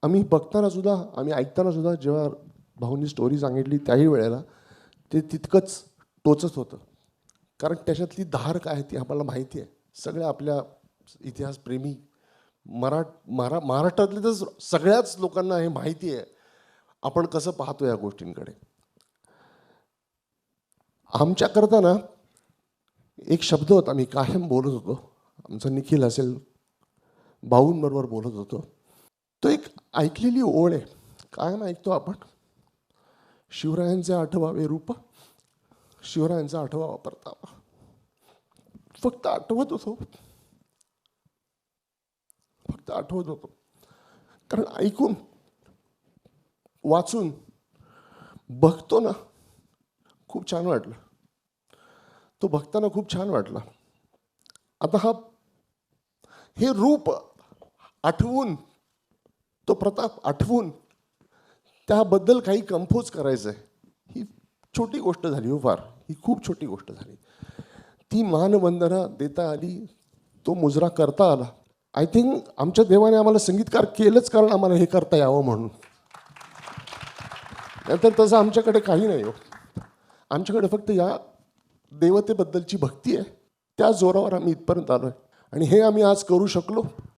आम्ही बघताना सुद्धा, आम्ही ऐकताना सुद्धा, जेव्हा भाऊंनी स्टोरी सांगितली त्याही वेळेला ते तितकंच टोचत होतं. कारण त्याच्यातली धार काय आहे ती आम्हाला माहिती आहे. सगळ्या आपल्या इतिहासप्रेमी महाराष्ट्रातले तर सगळ्याच लोकांना हे माहिती आहे आपण कसं पाहतो या गोष्टींकडे. आमच्याकरता ना एक शब्द होता, मी कायम बोलत होतो, आमचा निखिल असेल, भाऊंबरोबर बोलत होतो. तो एक ऐकलेली ओळ आहे, कायम ऐकतो आपण, शिवरायांचे आठवावे रूप, शिवरायांचा आठवावा परतावा. फक्त आठवत होतो, फक्त आठवत होतो. कारण ऐकून, वाचून, बघतो ना, खूप छान वाटलं. तो बघताना खूप छान वाटला. आता हे रूप आठवून, तो प्रताप आठवून त्याबद्दल काही कंपोज करायचं आहे, ही छोटी गोष्ट झाली हो फार. ही खूप छोटी गोष्ट झाली. ती मानवंदना देता आली, तो मुजरा करता आला. आय थिंक आमच्या देवाने आम्हाला संगीतकार केलंच कारण आम्हाला हे करता यावं म्हणून. नंतर तसं आमच्याकडे काही नाही हो. आमच्याकडे फक्त या देवतेबद्दलची भक्ती आहे. त्या जोरावर आम्ही इथपर्यंत आलो आहे आणि हे आम्ही आज करू शकलो.